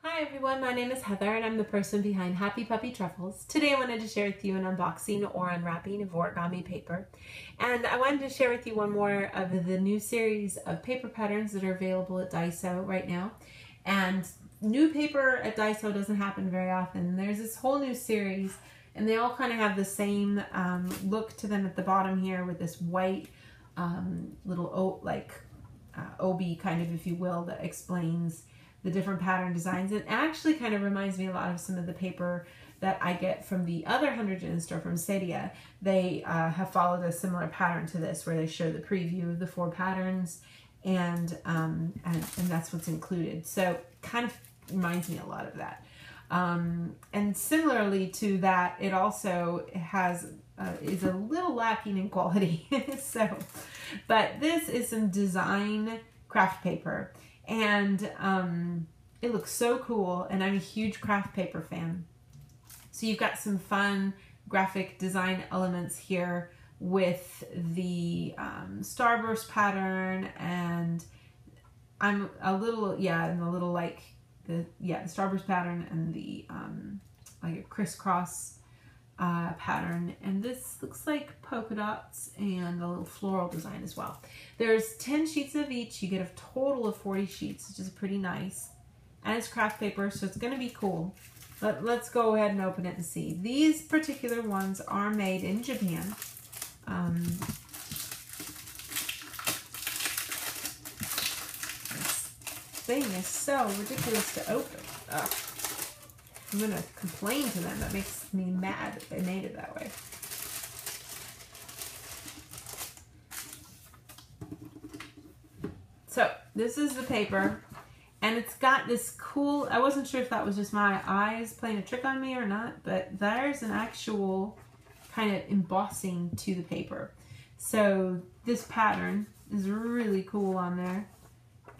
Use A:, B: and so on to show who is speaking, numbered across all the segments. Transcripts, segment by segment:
A: Hi everyone, my name is Heather and I'm the person behind Happy Puppy Truffles. Today I wanted to share with you an unboxing or unwrapping of origami paper. And I wanted to share with you one more of the new series of paper patterns that are available at DAISO right now. And new paper at DAISO doesn't happen very often. There's this whole new series and they all kind of have the same look to them at the bottom here with this white little OB kind of, if you will, that explains the different pattern designs. It actually kind of reminds me a lot of some of the paper that I get from the other 100 in store from Sadia. They have followed a similar pattern to this where they show the preview of the 4 patterns and that's what's included. So kind of reminds me a lot of that. And similarly to that, it also has is a little lacking in quality. But this is some design craft paper. And it looks so cool, and I'm a huge craft paper fan. So you've got some fun graphic design elements here with the starburst pattern, and I'm a little, and the little the starburst pattern and the like a crisscross pattern, and this looks like polka dots and a little floral design as well. There's 10 sheets of each. You get a total of 40 sheets, which is pretty nice, and it's craft paper, so it's going to be cool. But let's go ahead and open it and see. These particular ones are made in Japan. This thing is so ridiculous to open. Ugh. I'm going to complain to them. That makes me mad that they made it that way. So this is the paper, and it's got this cool, I wasn't sure if that was just my eyes playing a trick on me or not, but there's an actual kind of embossing to the paper. So this pattern is really cool on there.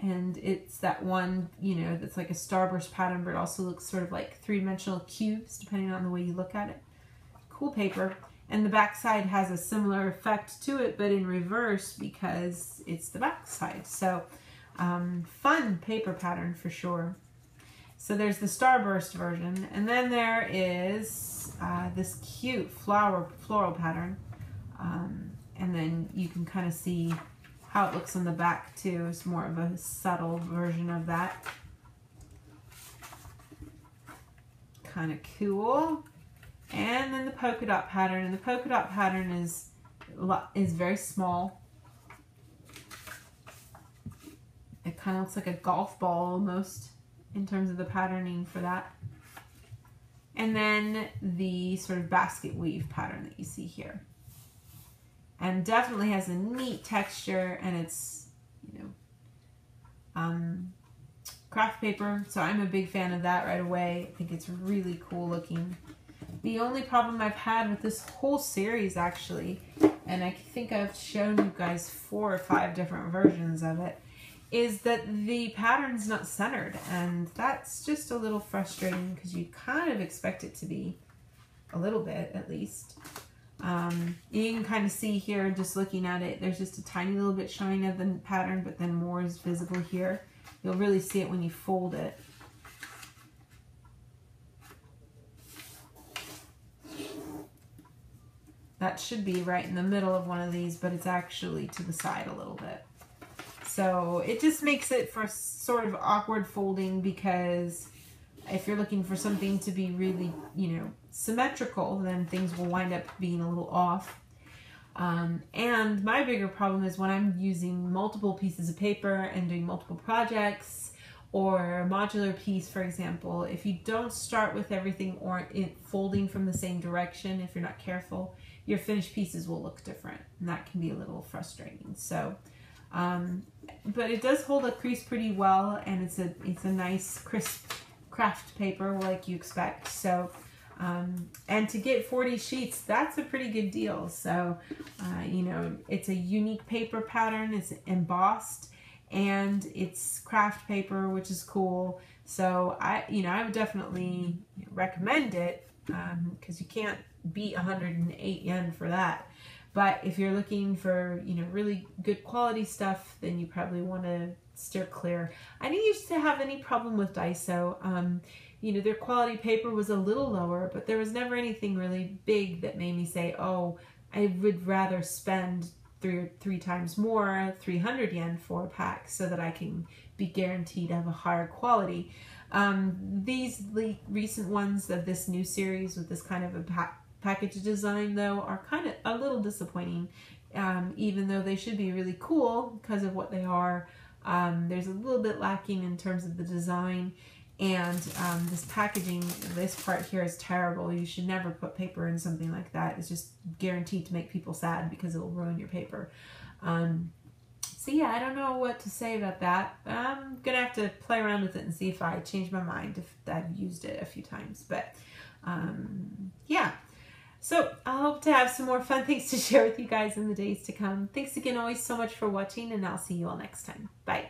A: And it's that one, that's like a starburst pattern, but it also looks sort of like 3-dimensional cubes, depending on the way you look at it. Cool paper. And the back side has a similar effect to it, but in reverse because it's the back side. So fun paper pattern for sure. So there's the starburst version. And then there is this cute floral pattern. And then you can kind of see how it looks on the back too. It's more of a subtle version of that. Kind of cool. And then the polka dot pattern, and the polka dot pattern is very small. It kind of looks like a golf ball almost in terms of the patterning for that. And then the sort of basket weave pattern that you see here. And definitely has a neat texture, and it's, craft paper, so I'm a big fan of that right away. I think it's really cool looking. The only problem I've had with this whole series, actually, and I think I've shown you guys 4 or 5 different versions of it, is that the pattern's not centered, and that's just a little frustrating because you kind of expect it to be a little bit, at least. You can kind of see here, just looking at it, there's just a tiny little bit showing of the pattern, but then more is visible here. You'll really see it when you fold it. That should be right in the middle of one of these, but it's actually to the side a little bit. So it just makes it for sort of awkward folding, because if you're looking for something to be really, symmetrical, then things will wind up being a little off. And my bigger problem is when I'm using multiple pieces of paper and doing multiple projects, or a modular piece, for example, if you don't start with everything or it folding from the same direction, if you're not careful, your finished pieces will look different, and that can be a little frustrating. So, but it does hold a crease pretty well, and it's a nice crisp craft paper like you expect. So, and to get 40 sheets, that's a pretty good deal. So, it's a unique paper pattern. It's embossed, and it's craft paper, which is cool. So I would definitely recommend it, because you can't beat 108 yen for that. But if you're looking for, really good quality stuff, then you probably want to steer clear. I didn't used to have any problem with DAISO. You know, their quality paper was a little lower, but there was never anything really big that made me say, oh, I would rather spend three times more, 300 yen for a pack so that I can be guaranteed to have a higher quality. These recent ones of this new series with this kind of a package design, though, are kind of a little disappointing. Even though they should be really cool because of what they are, there's a little bit lacking in terms of the design. And this packaging, this part here is terrible. You should never put paper in something like that. It's just guaranteed to make people sad because it will ruin your paper. So yeah, I don't know what to say about that. I'm going to have to play around with it and see if I change my mind, if I've used it a few times. But yeah. So I hope to have some more fun things to share with you guys in the days to come. Thanks again always so much for watching, and I'll see you all next time. Bye.